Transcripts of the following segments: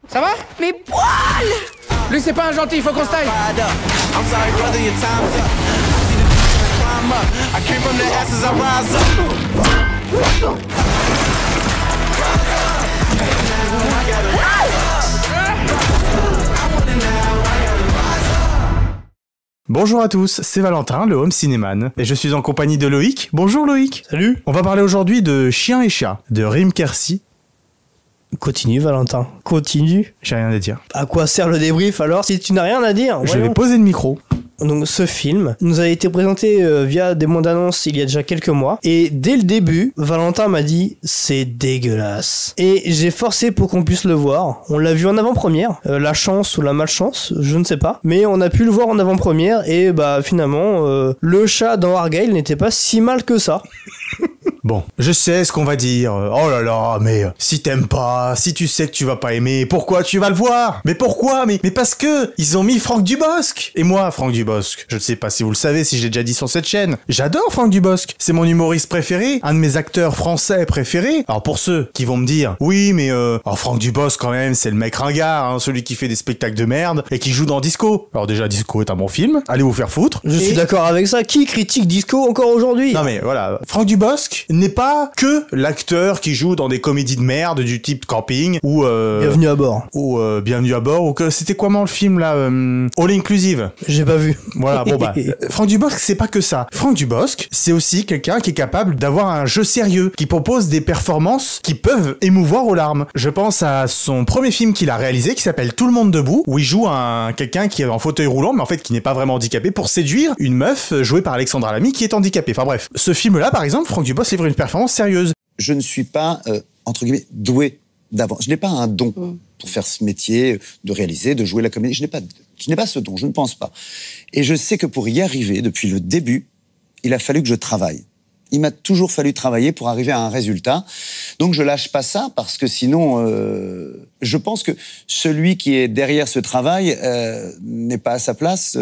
Ça va? Mes poils! Lui c'est pas un gentil, faut qu'on se taille. Bonjour à tous, c'est Valentin, le Home Cinéman, et je suis en compagnie de Loïc. Bonjour Loïc. Salut. On va parler aujourd'hui de Chien et Chat, de Rim Kersi. Continue Valentin, continue. J'ai rien à dire. À quoi sert le débrief alors si tu n'as rien à dire? Je vais poser le micro. Donc ce film nous a été présenté via des bandes annonces il y a déjà quelques mois, et dès le début, Valentin m'a dit c'est dégueulasse. Et j'ai forcé pour qu'on puisse le voir. On l'a vu en avant-première, la chance ou la malchance, je ne sais pas, mais on a pu le voir en avant-première et bah finalement le chat dans Argyle n'était pas si mal que ça. Bon, je sais ce qu'on va dire. Oh là là, mais si t'aimes pas, si tu sais que tu vas pas aimer, pourquoi tu vas le voir? Mais pourquoi? Mais parce que ils ont mis Franck Dubosc. Et moi, Franck Dubosc, je ne sais pas si vous le savez, si je l'ai déjà dit sur cette chaîne, j'adore Franck Dubosc. C'est mon humoriste préféré, un de mes acteurs français préférés. Alors pour ceux qui vont me dire, oui mais Franck Dubosc quand même, c'est le mec ringard, hein, celui qui fait des spectacles de merde et qui joue dans Disco. Alors déjà, Disco est un bon film, allez vous faire foutre. Je suis d'accord avec ça, qui critique Disco encore aujourd'hui? Non mais voilà, Franck Dubosc n'est pas que l'acteur qui joue dans des comédies de merde du type Camping ou Bienvenue à bord. Ou Bienvenue à bord, ou que c'était quoi le film là, All Inclusive. J'ai pas vu. Voilà, bon bah Franck Dubosc c'est pas que ça. Franck Dubosc c'est aussi quelqu'un qui est capable d'avoir un jeu sérieux, qui propose des performances qui peuvent émouvoir aux larmes. Je pense à son premier film qu'il a réalisé qui s'appelle Tout le monde debout, où il joue quelqu'un qui est en fauteuil roulant mais en fait qui n'est pas vraiment handicapé pour séduire une meuf jouée par Alexandra Lamy qui est handicapée. Enfin bref, ce film là par exemple, Franck Dubosc livre une performance sérieuse. Je ne suis pas, entre guillemets, doué d'avance. Je n'ai pas un don pour faire ce métier, de réaliser, de jouer la comédie. Je n'ai pas ce don, je ne pense pas. Et je sais que pour y arriver, depuis le début, il a fallu que je travaille. Il m'a toujours fallu travailler pour arriver à un résultat. Donc je lâche pas ça, parce que sinon, je pense que celui qui est derrière ce travail n'est pas à sa place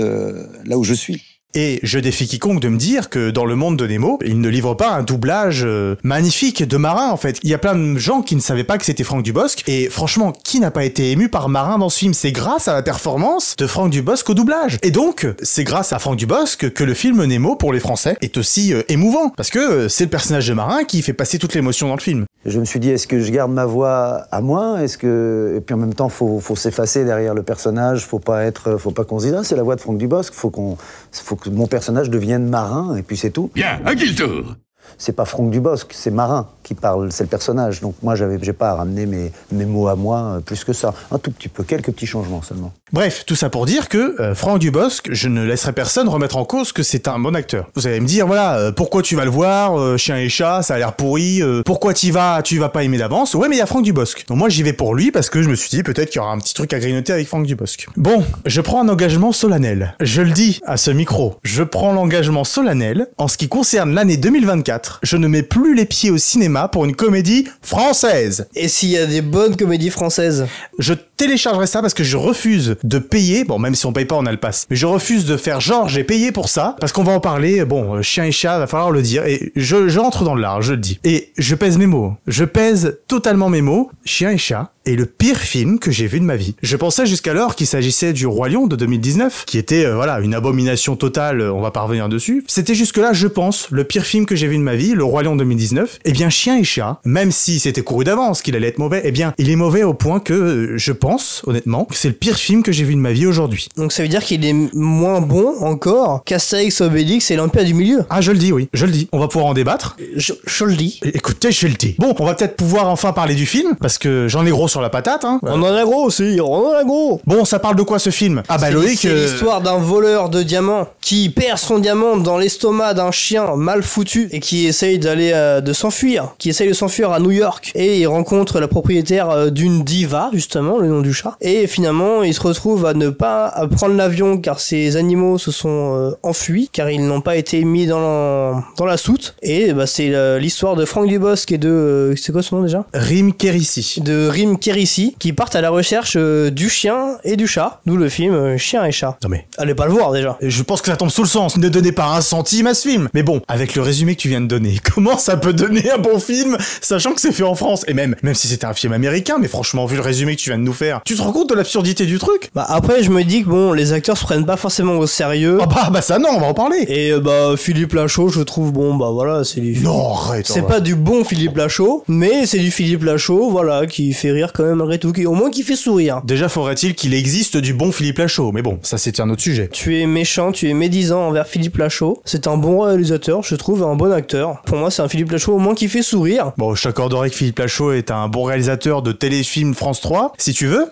là où je suis. Et je défie quiconque de me dire que dans le monde de Nemo, il ne livre pas un doublage magnifique de Marin en fait. Il y a plein de gens qui ne savaient pas que c'était Franck Dubosc, et franchement, qui n'a pas été ému par Marin dans ce film? C'est grâce à la performance de Franck Dubosc au doublage. Et donc, c'est grâce à Franck Dubosc que le film Nemo, pour les Français, est aussi émouvant, parce que c'est le personnage de Marin qui fait passer toute l'émotion dans le film. Je me suis dit, est-ce que je garde ma voix à moi? Et puis en même temps, faut s'effacer derrière le personnage, faut pas qu'on se dise, ah, c'est la voix de Franck Dubosc, faut que mon personnage devienne Marin, et puis c'est tout. Bien, à qui le tour? C'est pas Franck Dubosc, c'est Marin qui parle, c'est le personnage. Donc moi, j'ai pas à ramener mes mots à moi plus que ça. Un tout petit peu, quelques petits changements seulement. Bref, tout ça pour dire que Franck Dubosc, je ne laisserai personne remettre en cause que c'est un bon acteur. Vous allez me dire, voilà, pourquoi tu vas le voir, Chien et Chat, ça a l'air pourri, pourquoi tu vas pas aimer d'avance? Ouais, mais il y a Franck Dubosc. Donc moi, j'y vais pour lui parce que je me suis dit, peut-être qu'il y aura un petit truc à grignoter avec Franck Dubosc. Bon, je prends un engagement solennel. Je le dis à ce micro. Je prends l'engagement solennel en ce qui concerne l'année 2024. Je ne mets plus les pieds au cinéma pour une comédie française. Et s'il y a des bonnes comédies françaises? Je téléchargerai ça parce que je refuse de payer, bon même si on paye pas on a le pass, mais je refuse de faire genre j'ai payé pour ça, parce qu'on va en parler, bon Chien et Chat, va falloir le dire, et je rentre dans l'art, je le dis. Et je pèse mes mots, je pèse totalement mes mots, Chien et Chat est le pire film que j'ai vu de ma vie. Je pensais jusqu'alors qu'il s'agissait du Roi Lion de 2019, qui était, voilà, une abomination totale, on va pas revenir dessus. C'était jusque-là, je pense, le pire film que j'ai vu de ma vie, le Roi Lion 2019. Eh bien, Chien et Chat, même si c'était couru d'avance qu'il allait être mauvais, eh bien, il est mauvais au point que je pense, honnêtement, que c'est le pire film que j'ai vu de ma vie aujourd'hui. Donc ça veut dire qu'il est moins bon encore qu'Astérix, Obélix et l'Empire du Milieu. Ah, je le dis, oui, je le dis. On va pouvoir en débattre. Je le dis. Écoutez, je le dis. Bon, on va peut-être pouvoir enfin parler du film, parce que j'en ai gros sur la patate, hein. On en a gros aussi, on en a gros. Bon, ça parle de quoi ce film? Ah bah Loïc... C'est l'histoire d'un voleur de diamants qui perd son diamant dans l'estomac d'un chien mal foutu et qui essaye de s'enfuir, qui essaye de s'enfuir à New York, et il rencontre la propriétaire d'une diva, justement, le nom du chat, et finalement il se retrouve à ne pas prendre l'avion car ces animaux se sont enfuis, car ils n'ont pas été mis dans la soute, et bah, c'est l'histoire de Franck Dubosc et de... c'est quoi son nom déjà? Rim Kérissi. De Rim Kérissi, qui partent à la recherche du chien et du chat, d'où le film Chien et Chat. Non mais... allez pas le voir déjà. Je pense que ça tombe sous le sens, ne donnez pas un centime à ce film. Mais bon, avec le résumé que tu viens viens de donner. Comment ça peut donner un bon film, sachant que c'est fait en France? Et même si c'était un film américain, mais franchement, vu le résumé que tu viens de nous faire, tu te rends compte de l'absurdité du truc? Bah après, je me dis que bon, les acteurs se prennent pas forcément au sérieux. Ah bah ça non, on va en parler. Et Philippe Lachaud, je trouve, bon, bah voilà, c'est du... Non, arrête. C'est pas du bon Philippe Lachaud, mais c'est du Philippe Lachaud, voilà, qui fait rire quand même malgré tout, au moins qui fait sourire. Déjà, faudrait-il qu'il existe du bon Philippe Lachaud, mais bon, ça c'est un autre sujet. Tu es méchant, tu es médisant envers Philippe Lachaud. C'est un bon réalisateur, je trouve, un bon acteur. Pour moi, c'est un Philippe Lachaud au moins qui fait sourire. Bon, je t'accorderai que Philippe Lachaud est un bon réalisateur de téléfilm France 3, si tu veux.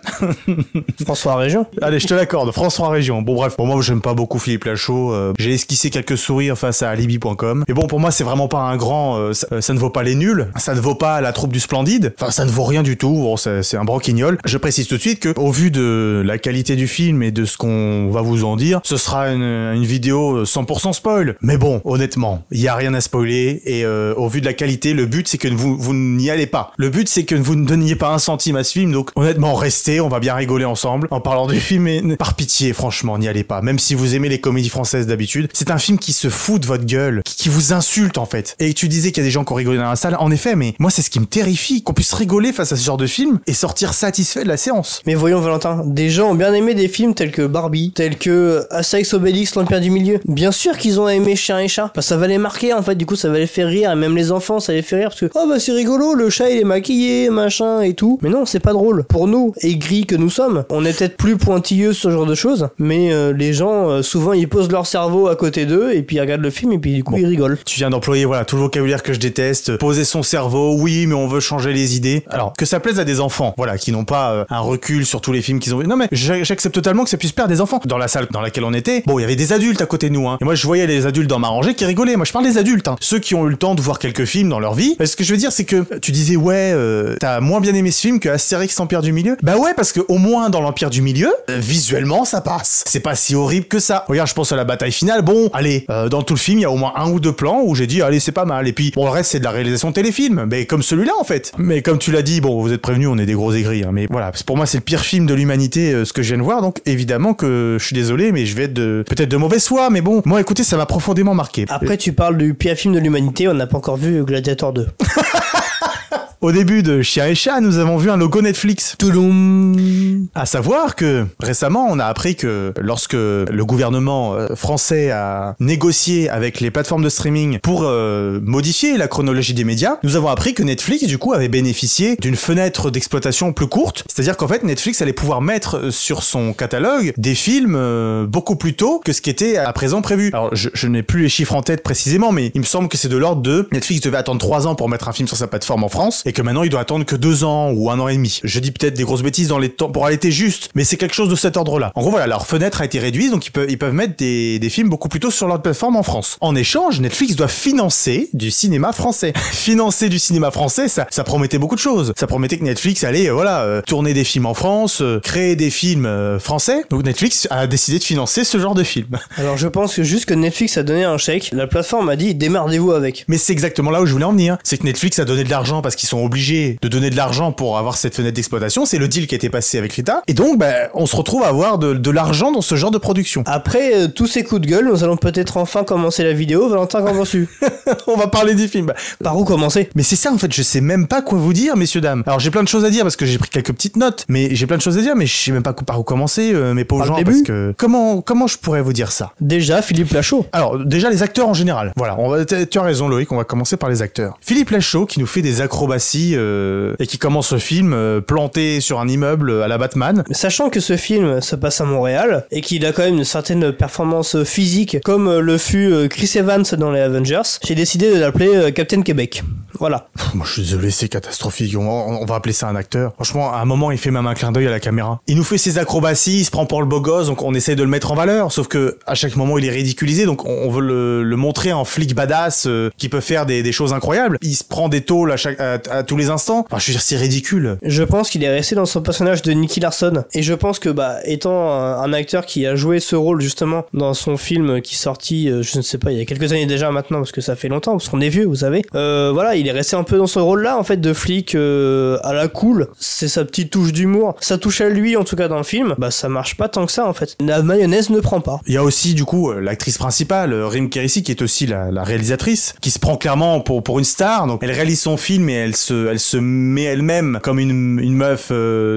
François Région. Allez, je te l'accorde, France 3 Région. Bon bref, pour moi j'aime pas beaucoup Philippe Lachaud. J'ai esquissé quelques sourires face à alibi.com. Mais bon, pour moi c'est vraiment pas un grand... ça ne vaut pas les nuls, ça ne vaut pas la troupe du Splendide. Enfin, ça ne vaut rien du tout. Bon, c'est un broquignol. Je précise tout de suite que, au vu de la qualité du film et de ce qu'on va vous en dire, ce sera une vidéo 100% spoil. Mais bon, honnêtement, il y a rien à spoiler et au vu de la qualité, le but c'est que vous n'y allez pas. Le but c'est que vous ne donniez pas un centime à ce film. Donc honnêtement, restez, on va bien rigoler ensemble en parlant du film. Et par pitié, franchement, n'y allez pas. Même si vous aimez les comédies françaises d'habitude, c'est un film qui se fout de votre gueule, qui vous insulte en fait. Et tu disais qu'il y a des gens qui ont rigolé dans la salle. En effet, mais moi c'est ce qui me terrifie, qu'on puisse rigoler face à ce genre de film et sortir satisfait de la séance. Mais voyons Valentin, des gens ont bien aimé des films tels que Barbie, tels que Astérix Obélix, l'Empire du Milieu. Bien sûr qu'ils ont aimé Chien et Chat. Bah, ça va les marquer en fait, du coup ça va les faire rire, et même les enfants ça les fait rire parce que oh bah c'est rigolo, le chat il est maquillé, machin et tout. Mais non, c'est pas drôle. Pour nous, aigris que nous sommes, on est peut-être plus pointilleux sur ce genre de choses, mais les gens souvent ils posent leur cerveau à côté d'eux et puis ils regardent le film et puis du coup ils rigolent. Tu viens d'employer voilà tout le vocabulaire que je déteste. Poser son cerveau, oui, mais on veut changer les idées. Alors que ça plaise à des enfants, voilà, qui n'ont pas un recul sur tous les films qu'ils ont vu. Non mais j'accepte totalement que ça puisse plaire à des enfants. Dans la salle dans laquelle on était, bon, il y avait des adultes à côté de nous, hein. Et moi je voyais les adultes dans ma rangée qui rigolaient. Moi je parle des adultes, hein. Ceux qui ont eu le temps de voir quelques films dans leur vie. Ce que je veux dire, c'est que tu disais ouais, t'as moins bien aimé ce film que Astérix Empire du Milieu. Bah ouais, parce que au moins dans l'Empire du Milieu, visuellement ça passe. C'est pas si horrible que ça. Regarde, je pense à la bataille finale. Bon, allez, dans tout le film, il y a au moins un ou deux plans où j'ai dit allez, c'est pas mal. Et puis bon, le reste c'est de la réalisation de téléfilm, mais comme celui-là en fait. Mais comme tu l'as dit, bon, vous êtes prévenus, on est des gros aigris, hein. Mais voilà, pour moi c'est le pire film de l'humanité, ce que je viens de voir. Donc évidemment que je suis désolé, mais je vais être peut-être de mauvaise foi, mais bon, moi écoutez, ça m'a profondément marqué. Après tu parles du pire film de l'humanité, on n'a pas encore vu Gladiator 2. Au début de Chien et Chat, nous avons vu un logo Netflix. Touloum. À savoir que récemment, on a appris que lorsque le gouvernement français a négocié avec les plateformes de streaming pour modifier la chronologie des médias, nous avons appris que Netflix, du coup, avait bénéficié d'une fenêtre d'exploitation plus courte. C'est-à-dire qu'en fait, Netflix allait pouvoir mettre sur son catalogue des films beaucoup plus tôt que ce qui était à présent prévu. Alors, je n'ai plus les chiffres en tête précisément, mais il me semble que c'est de l'ordre de Netflix devait attendre 3 ans pour mettre un film sur sa plateforme en France, et que maintenant il doit attendre que 2 ans ou 1 an et demi. Je dis peut-être des grosses bêtises dans les temps pour aller juste, mais c'est quelque chose de cet ordre-là. En gros voilà, leur fenêtre a été réduite, donc ils peuvent mettre des films beaucoup plus tôt sur leur plateforme en France. En échange, Netflix doit financer du cinéma français. Financer du cinéma français, ça promettait beaucoup de choses. Ça promettait que Netflix allait tourner des films en France, créer des films français. Donc Netflix a décidé de financer ce genre de film. Alors je pense que juste que Netflix a donné un chèque, la plateforme a dit démerdez-vous avec. Mais c'est exactement là où je voulais en venir. C'est que Netflix a donné de l'argent parce qu'ils sont obligés de donner de l'argent pour avoir cette fenêtre d'exploitation. C'est le deal qui a été passé avec l'État. Et donc, on se retrouve à avoir de l'argent dans ce genre de production. Après tous ces coups de gueule, nous allons peut-être enfin commencer la vidéo. Valentin, qu'en penses-tu? On va parler du film. Par où commencer? Mais c'est ça, en fait, je sais même pas quoi vous dire, messieurs, dames. Alors, j'ai plein de choses à dire parce que j'ai pris quelques petites notes, mais j'ai plein de choses à dire, mais je sais même pas par où commencer, mes pauvres gens, parce que comment je pourrais vous dire ça? Déjà, Philippe Lachaud. Alors, déjà, les acteurs en général. Voilà, tu as raison, Loïc, on va commencer par les acteurs. Philippe Lachaud, qui nous fait des acrobaties, et qui commence le film planté sur un immeuble à la Batman. Sachant que ce film se passe à Montréal, et qu'il a quand même une certaine performance physique, comme le fut Chris Evans dans les Avengers, j'ai décidé de l'appeler Captain Québec. Voilà. Moi, je suis désolé, c'est catastrophique. On va appeler ça un acteur. Franchement, à un moment, il fait même un clin d'œil à la caméra. Il nous fait ses acrobaties, il se prend pour le beau gosse, donc on essaye de le mettre en valeur. Sauf que à chaque moment, il est ridiculisé, donc on veut le montrer en flic badass qui peut faire des choses incroyables. Il se prend des tôles à à tous les instants. Enfin, je veux dire, c'est ridicule. Je pense qu'il est resté dans son personnage de Nicky Larson. Et je pense que, étant un acteur qui a joué ce rôle, justement, dans son film qui est sorti, je ne sais pas, il y a quelques années déjà maintenant, parce que ça fait longtemps, parce qu'on est vieux, vous savez. Voilà, il est resté un peu dans ce rôle-là, en fait, de flic à la cool. C'est sa petite touche d'humour. Ça touche à lui, en tout cas, dans le film. Ça marche pas tant que ça, en fait. La mayonnaise ne prend pas. Il y a aussi, du coup, l'actrice principale, Rim Kérissi, qui est aussi la réalisatrice, qui se prend clairement pour une star. Donc, elle réalise son film et elle se met elle-même comme une meuf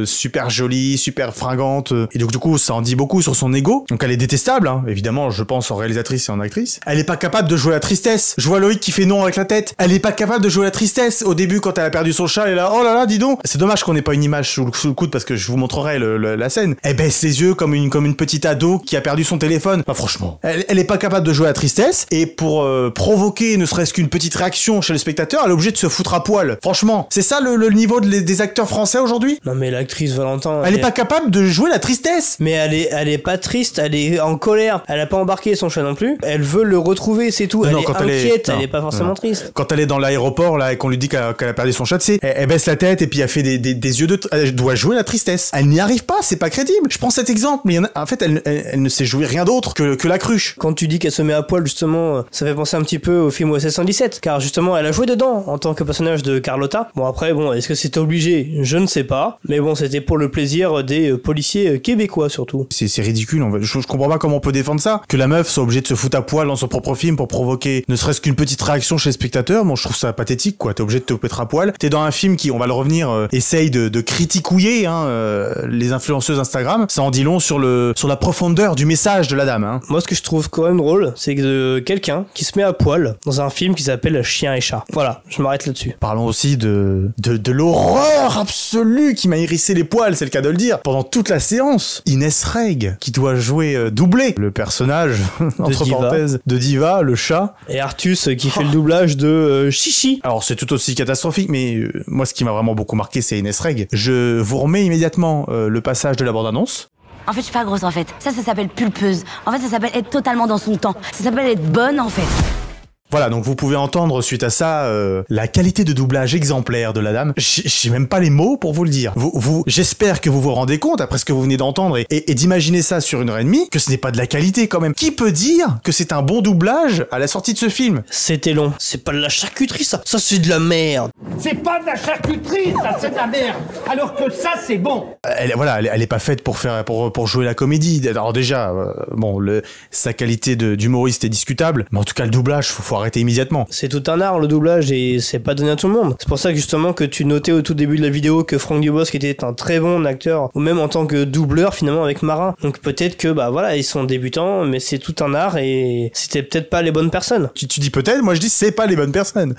super jolie, super fringante. Et donc, du coup, ça en dit beaucoup sur son ego. Donc, elle est détestable, hein. Évidemment, je pense en réalisatrice et en actrice. Elle est pas capable de jouer la tristesse. Je vois Loïc qui fait non avec la tête. Elle est pas capable de jouer la tristesse. Au début, quand elle a perdu son chat, elle est là, oh là là, dis donc. C'est dommage qu'on ait pas une image sous le coude parce que je vous montrerai la scène. Elle baisse les yeux comme une petite ado qui a perdu son téléphone. Enfin, franchement, elle est pas capable de jouer la tristesse. Et pour provoquer ne serait-ce qu'une petite réaction chez le spectateur, elle est obligée de se foutre à poil. Franchement, c'est ça le niveau des acteurs français aujourd'hui? Non, mais l'actrice Valentin... Elle est pas capable de jouer la tristesse. Mais elle est pas triste, elle est en colère. Elle a pas embarqué son chat non plus. Elle veut le retrouver, c'est tout. Elle est inquiète, elle est pas forcément triste. Quand elle est dans l'aéroport, là, et qu'on lui dit qu'elle a perdu son chat, tu sais, elle baisse la tête et puis elle fait des yeux elle doit jouer la tristesse. Elle n'y arrive pas, c'est pas crédible. Je prends cet exemple, mais en fait, elle ne sait jouer rien d'autre que la cruche. Quand tu dis qu'elle se met à poil, justement, ça fait penser un petit peu au film OSS 117, car justement, elle a joué dedans en tant que personnage de Carlotta. Bon, après, est-ce que c'était obligé? Je ne sais pas. Mais bon, c'était pour le plaisir des policiers québécois, surtout. C'est ridicule, en fait. Je comprends pas comment on peut défendre ça. Que la meuf soit obligée de se foutre à poil dans son propre film pour provoquer ne serait-ce qu'une petite réaction chez le spectateur. Bon, je trouve ça pathétique, quoi. T'es obligé de te mettre à poil. T'es dans un film qui, on va le revenir, essaye de criticouiller, les influenceuses Instagram. Ça en dit long sur la profondeur du message de la dame, hein. Moi, ce que je trouve quand même drôle, c'est que quelqu'un qui se met à poil dans un film qui s'appelle Chien et Chat. Voilà, je m'arrête là-dessus. Parlons aussi de l'horreur absolue qui m'a hérissé les poils, c'est le cas de le dire, pendant toute la séance. Inès Reg, qui doit jouer doubler le personnage, entre parenthèses, de Diva, le chat. Et Artus, qui fait le doublage de Chichi. Alors, c'est tout aussi catastrophique, mais moi, ce qui m'a vraiment beaucoup marqué, c'est Inès Reg. Je vous remets immédiatement le passage de la bande-annonce. En fait, je suis pas grosse, en fait. Ça s'appelle pulpeuse. En fait, ça s'appelle être totalement dans son temps. Ça s'appelle être bonne, en fait. Voilà, donc vous pouvez entendre suite à ça la qualité de doublage exemplaire de la dame. J'ai même pas les mots pour vous le dire. J'espère que vous vous rendez compte après ce que vous venez d'entendre et d'imaginer ça sur 1h30 que ce n'est pas de la qualité quand même. Qui peut dire que c'est un bon doublage à la sortie de ce film? C'était long. C'est pas de la charcuterie, ça. Ça, c'est de la merde. C'est pas de la charcuterie, ça, c'est de la merde. Alors que ça, c'est bon. Elle est pas faite pour jouer la comédie. Alors déjà, sa qualité d'humoriste est discutable, mais en tout cas le doublage, faut arrêter immédiatement. C'est tout un art le doublage et c'est pas donné à tout le monde. C'est pour ça que justement que tu notais au tout début de la vidéo que Franck Dubosc était un très bon acteur, ou même en tant que doubleur finalement avec Marin. Donc peut-être que ils sont débutants, mais c'est tout un art et c'était peut-être pas les bonnes personnes. Tu dis peut-être, moi je dis c'est pas les bonnes personnes.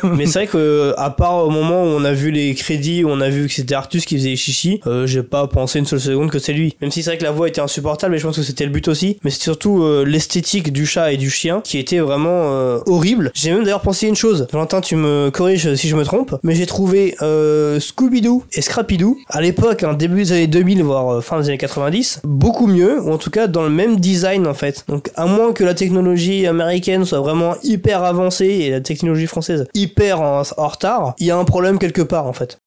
Mais c'est vrai que à part au moment où on a vu les crédits, où on a vu que c'était Artus qui faisait Chichi, j'ai pas pensé une seule seconde que c'est lui. Même si c'est vrai que la voix était insupportable et je pense que c'était le but aussi, mais c'est surtout l'esthétique du chat et du chien qui était vraiment horrible. J'ai même d'ailleurs pensé une chose. Valentin, tu me corriges si je me trompe, mais j'ai trouvé Scooby-Doo et Scrappy-Doo à l'époque, début des années 2000 voire fin des années 90, beaucoup mieux, ou en tout cas dans le même design en fait. Donc à moins que la technologie américaine soit vraiment hyper avancée et la technologie française hyper en retard, il y a un problème quelque part en fait.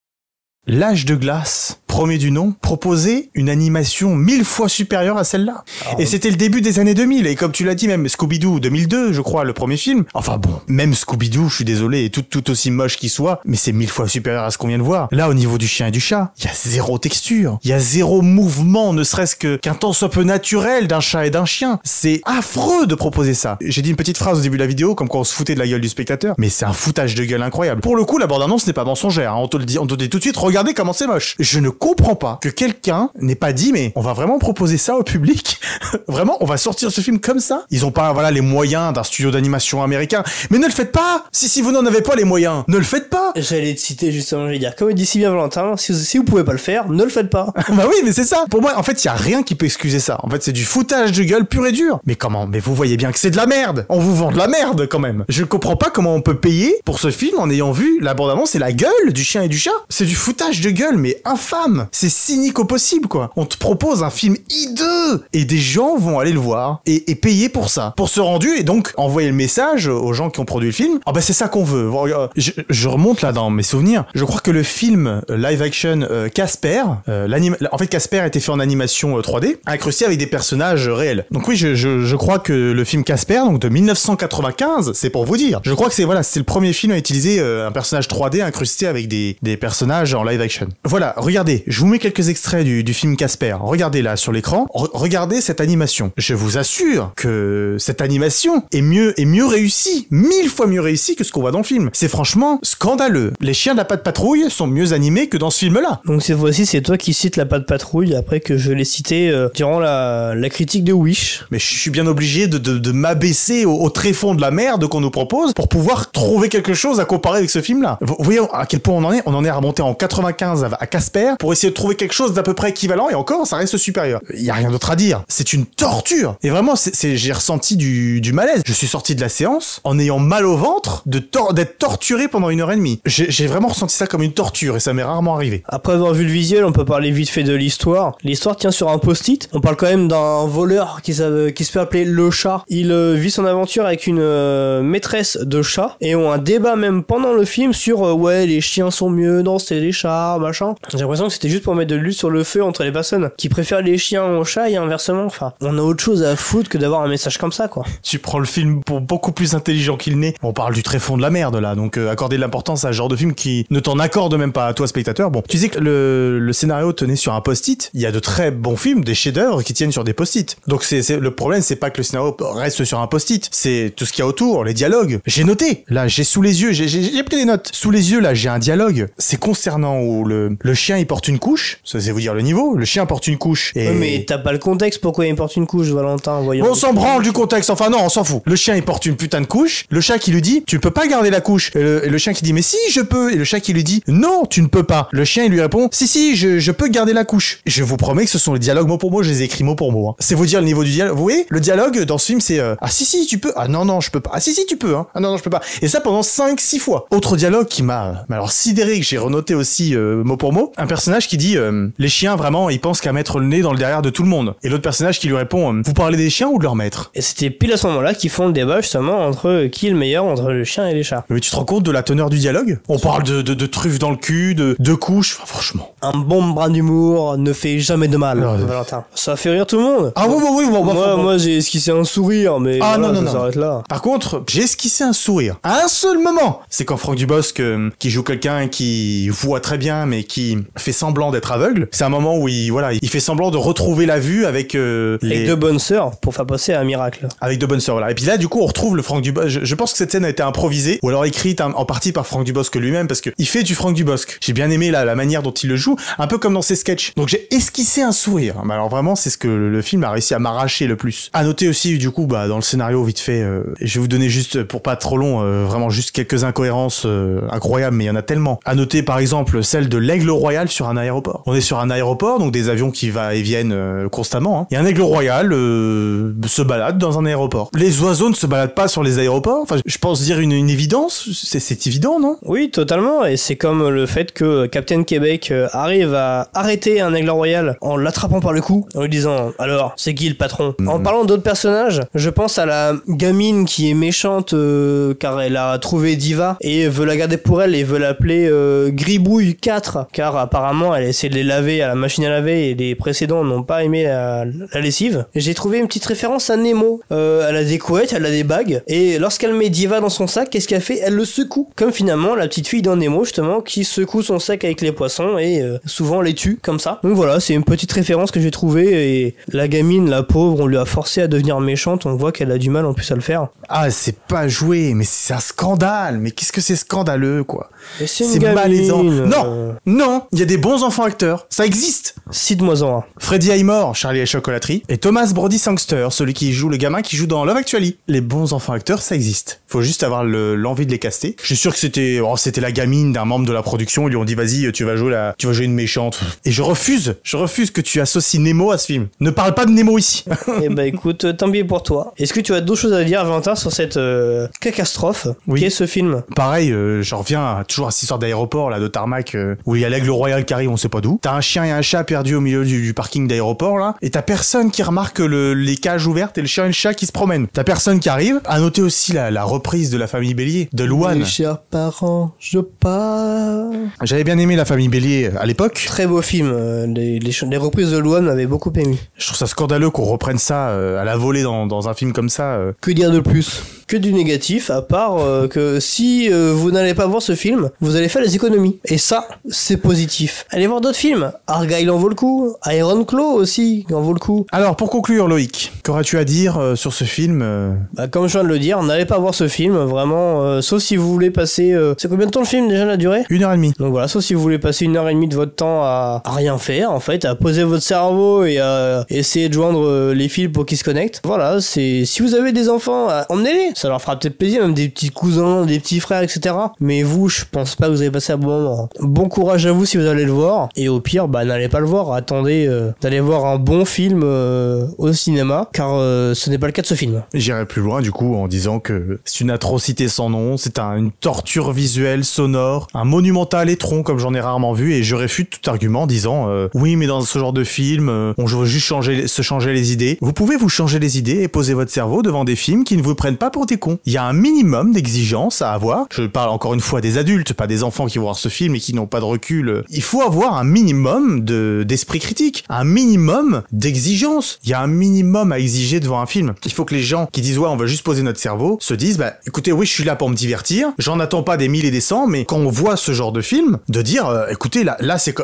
L'Âge de glace, premier du nom, proposait une animation 1000 fois supérieure à celle-là. Et c'était le début des années 2000, et comme tu l'as dit, même Scooby-Doo 2002, je crois, le premier film. Enfin bon, même Scooby-Doo, je suis désolé, est tout aussi moche qu'il soit, mais c'est 1000 fois supérieur à ce qu'on vient de voir. Là, au niveau du chien et du chat, il y a zéro texture, il y a zéro mouvement, ne serait-ce qu'un temps soit peu naturel d'un chat et d'un chien. C'est affreux de proposer ça. J'ai dit une petite phrase au début de la vidéo, comme quoi on se foutait de la gueule du spectateur, mais c'est un foutage de gueule incroyable. Pour le coup, la bande-annonce n'est pas mensongère, hein, on te le dit tout de suite, regardez comment c'est moche. Je ne comprends pas que quelqu'un n'ait pas dit, mais on va vraiment proposer ça au public. Vraiment, on va sortir ce film comme ça. Ils ont pas, les moyens d'un studio d'animation américain. Mais ne le faites pas. Si vous n'en avez pas les moyens, ne le faites pas. J'allais te citer justement, j'allais dire, comme dit si bien Valentin, si vous pouvez pas le faire, ne le faites pas. Bah oui, mais c'est ça. Pour moi, en fait, il y a rien qui peut excuser ça. En fait, c'est du foutage de gueule pur et dur. Mais comment? Mais vous voyez bien que c'est de la merde. On vous vend de la merde quand même. Je comprends pas comment on peut payer pour ce film en ayant vu la bande-annonce et la gueule du chien et du chat. C'est du foutage de gueule, mais infâme. C'est cynique au possible, quoi. On te propose un film hideux et des gens vont aller le voir et payer pour ça, pour ce rendu, et donc envoyer le message aux gens qui ont produit le film. Ah bah c'est ça qu'on veut. Je remonte là dans mes souvenirs. Je crois que le film live action Casper, en fait Casper a été fait en animation 3D, incrusté avec des personnages réels. Donc oui, je crois que le film Casper, donc de 1995, c'est pour vous dire. Je crois que c'est le premier film à utiliser un personnage 3D incrusté avec des personnages en live action. Voilà, regardez, je vous mets quelques extraits du film Casper. Regardez là sur l'écran, regardez cette animation. Je vous assure que cette animation est mieux réussie, 1000 fois mieux réussie que ce qu'on voit dans le film. C'est franchement scandaleux. Les chiens de la Patte Patrouille sont mieux animés que dans ce film-là. Donc cette fois-ci, c'est toi qui cites la Patte Patrouille après que je l'ai cité durant la critique de Wish. Mais je suis bien obligé de m'abaisser au tréfonds de la merde qu'on nous propose pour pouvoir trouver quelque chose à comparer avec ce film-là. Vous voyez à quel point on en est? On en est à remonter en 95 à Casper pour essayer de trouver quelque chose d'à peu près équivalent, et encore, ça reste supérieur. Il y a rien d'autre à dire. C'est une torture. Et vraiment, j'ai ressenti du malaise. Je suis sorti de la séance en ayant mal au ventre d'être torturé pendant 1h30. J'ai vraiment ressenti ça comme une torture, et ça m'est rarement arrivé. Après avoir vu le visuel, on peut parler vite fait de l'histoire. L'histoire tient sur un post-it. On parle quand même d'un voleur qui se fait appeler le chat. Il vit son aventure avec une maîtresse de chat, et ont un débat même pendant le film sur ouais, les chiens sont mieux, non, c'est les chats, machin. J'ai l'impression que c'était juste pour mettre de l'huile sur le feu entre les personnes qui préfèrent les chiens aux chats et inversement. Enfin, on a autre chose à foutre que d'avoir un message comme ça, quoi. Tu prends le film pour beaucoup plus intelligent qu'il n'est. On parle du tréfonds de la merde là, donc accorder de l'importance à ce genre de film qui ne t'en accorde même pas à toi, spectateur. Bon, tu sais que le scénario tenait sur un post-it. Il y a de très bons films, des chefs-d'œuvre qui tiennent sur des post-it. Donc le problème, c'est pas que le scénario reste sur un post-it, c'est tout ce qu'il y a autour, les dialogues. J'ai noté, là, j'ai sous les yeux, j'ai pris des notes. Sous les yeux, là, j'ai un dialogue. C'est concernant où le chien il porte une couche. Ça, c'est vous dire le niveau. Le chien porte une couche. Et... Ouais, mais t'as pas le contexte pourquoi il porte une couche, Valentin. Voyons. On s'en branle du contexte. Enfin non, on s'en fout. Le chien il porte une putain de couche. Le chat qui lui dit tu peux pas garder la couche. Et le chien qui dit mais si je peux. Et le chat qui lui dit non tu ne peux pas. Le chien il lui répond si je peux garder la couche. Et je vous promets que ce sont les dialogues mot pour mot. Je les ai écrits mot pour mot. Hein. C'est vous dire le niveau du dialogue. Vous voyez le dialogue dans ce film c'est ah si tu peux. Ah non je peux pas. Ah si tu peux. Hein. Ah non je peux pas. Et ça pendant 5-6 fois. Autre dialogue qui m'a alors sidéré, que j'ai renoté aussi mot pour mot. Un personnage qui dit les chiens vraiment ils pensent qu'à mettre le nez dans le derrière de tout le monde. Et l'autre personnage qui lui répond vous parlez des chiens ou de leur maître? Et c'était pile à ce moment-là qu'ils font le débat justement entre qui est le meilleur entre le chien et les chats. Mais tu te rends compte de la teneur du dialogue? On parle de truffes dans le cul, de couches, enfin, franchement. Un bon brin d'humour ne fait jamais de mal, Valentin. Ça fait rire tout le monde. Ah oui. Moi j'ai esquissé un sourire, mais ah voilà, non. Ça s'arrête là. Par contre, j'ai esquissé un sourire. À un seul moment. C'est quand Franck Dubosc, qui joue quelqu'un qui voit très bien, mais qui fait semblant d'être aveugle. C'est un moment où il fait semblant de retrouver la vue avec avec deux bonnes sœurs pour faire passer un miracle. Avec deux bonnes sœurs, voilà. Et puis là, du coup, on retrouve le Franck Dubosc. Je pense que cette scène a été improvisée, ou alors écrite en partie par Franck Dubosc lui-même, parce que il fait du Franck Dubosc. J'ai bien aimé la manière dont il le joue, un peu comme dans ses sketchs. Donc j'ai esquissé un sourire. Mais alors vraiment, c'est ce que le film a réussi à m'arracher le plus. À noter aussi, du coup, dans le scénario, vite fait, je vais vous donner juste, pour pas être trop long, vraiment juste quelques incohérences incroyables, mais il y en a tellement. À noter, par exemple, celle de l'Aigle Royal sur un aéroport. On est sur un aéroport, donc des avions qui va et viennent constamment. Hein. Et un Aigle Royal se balade dans un aéroport. Les oiseaux ne se baladent pas sur les aéroports. Enfin, je pense dire une évidence. C'est évident, non? Oui, totalement. Et c'est comme le fait que Captain Québec arrive à arrêter un Aigle Royal en l'attrapant par le cou, en lui disant alors, c'est qui le patron? En parlant d'autres personnages, je pense à la gamine qui est méchante car elle a trouvé Diva et veut la garder pour elle et veut l'appeler Gribouille 4 car apparemment elle essaie de les laver à la machine à laver et les précédents n'ont pas aimé la lessive. J'ai trouvé une petite référence à Nemo. Elle a des couettes, elle a des bagues et lorsqu'elle met Diva dans son sac, qu'est-ce qu'elle fait? Elle le secoue. Comme finalement la petite fille dans Nemo justement qui secoue son sac avec les poissons et souvent les tue comme ça. Donc voilà, c'est une petite référence que j'ai trouvée et la gamine, la pauvre, on lui a forcé à devenir méchante, on voit qu'elle a du mal en plus à le faire. Ah, c'est pas joué, mais c'est un scandale. Mais qu'est-ce que c'est scandaleux, quoi. C'est malaisant. Non, il y a des bons enfants acteurs, ça existe. Cite-moi-en un. Freddie Highmore, Charlie et la chocolaterie, et Thomas Brody Sangster, celui qui joue le gamin qui joue dans Love Actually. Les bons enfants acteurs, ça existe. Faut juste avoir l'envie de les caster. Je suis sûr que c'était la gamine d'un membre de la production. Ils lui ont dit vas-y, tu vas jouer une méchante. Et je refuse que tu associes Nemo à ce film. Ne parle pas de Nemo ici. Eh bah écoute, tant pis pour toi. Est-ce que tu as d'autres choses à dire, Valentin, sur cette catastrophe qu'est ce film? Pareil, j'en reviens toujours à cette histoire d'aéroport là, de tarmac, où il y a l'Aigle Royal qui arrive, on sait pas d'où. T'as un chien et un chat perdus au milieu du parking d'aéroport là, et t'as personne qui remarque les cages ouvertes et le chien et le chat qui se promènent. T'as personne qui arrive. À noter aussi la reprise de La Famille Bélier, de Louane. Mes chers parents, je pars. J'avais bien aimé La Famille Bélier à l'époque. Très beau film. Les reprises de Louane m'avaient beaucoup ému. Je trouve ça scandaleux qu'on reprenne ça à la volée dans un film comme ça. Que dire de plus? Que du négatif, à part que si vous n'allez pas voir ce film, vous allez faire des économies. Et ça, c'est positif. Allez voir d'autres films. Argyle en vaut le coup. Iron Claw aussi en vaut le coup. Alors, pour conclure, Loïc, qu'auras-tu à dire sur ce film Comme je viens de le dire, n'allez pas voir ce film, vraiment, sauf si vous voulez passer... c'est combien de temps le film déjà, la durée? 1h30. Donc voilà, sauf si vous voulez passer 1h30 de votre temps à rien faire, en fait, à poser votre cerveau et à essayer de joindre les fils pour qu'ils se connectent. Voilà, si vous avez des enfants, emmenez-les. Ça leur fera peut-être plaisir, même des petits cousins, des petits frères, etc. Mais vous, je pense pas que vous allez passer un bon moment. Bon courage à vous si vous allez le voir. Et au pire, n'allez pas le voir. Attendez d'aller voir un bon film au cinéma, car ce n'est pas le cas de ce film. J'irai plus loin, du coup, en disant que c'est une atrocité sans nom, c'est une torture visuelle, sonore, un monumental étron comme j'en ai rarement vu, et je réfute tout argument en disant oui, mais dans ce genre de film, on veut juste se changer les idées. Vous pouvez vous changer les idées et poser votre cerveau devant des films qui ne vous prennent pas pour des cons. Il y a un minimum d'exigence à avoir. Je parle encore une fois des adultes, pas des enfants qui vont voir ce film et qui n'ont pas de recul. Il faut avoir un minimum d'esprit critique, un minimum d'exigence. Il y a un minimum à exiger devant un film. Il faut que les gens qui disent ouais, on va juste poser notre cerveau, se disent écoutez, oui, je suis là pour me divertir, j'en attends pas des 1000 et des 100, mais quand on voit ce genre de film, de dire écoutez, là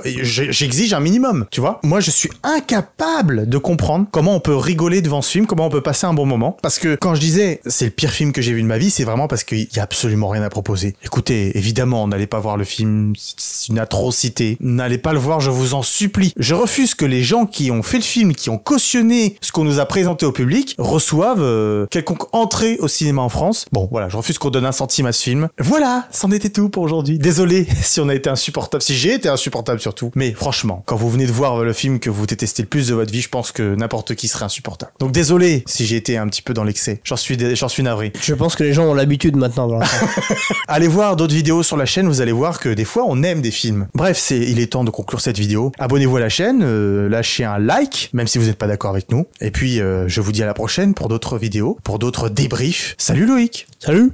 j'exige un minimum, tu vois. Moi, je suis incapable de comprendre comment on peut rigoler devant ce film, comment on peut passer un bon moment, parce que quand je disais c'est le pire film que j'ai vu de ma vie, c'est vraiment parce qu'il y a absolument rien à proposer. Écoutez, évidemment, n'allez pas voir le film, c'est une atrocité, n'allez pas le voir, je vous en supplie. Je refuse que les gens qui ont fait le film, qui ont cautionné ce qu'on nous a présenté au public, reçoivent quelconque entrée au cinéma en France. Bon, voilà, je refuse qu'on donne un centime à ce film. Voilà, c'en était tout pour aujourd'hui. Désolé si on a été insupportable, si j'ai été insupportable surtout. Mais franchement, quand vous venez de voir le film que vous détestez le plus de votre vie, je pense que n'importe qui serait insupportable. Donc désolé si j'ai été un petit peu dans l'excès. J'en suis navré. Je pense que les gens ont l'habitude maintenant. Allez voir d'autres vidéos sur la chaîne, vous allez voir que des fois on aime des films. Bref, il est temps de conclure cette vidéo. Abonnez-vous à la chaîne, lâchez un like, même si vous n'êtes pas d'accord avec nous. Et puis je vous dis à la prochaine pour d'autres vidéos, pour d'autres débriefs. Salut Loïc. Salut.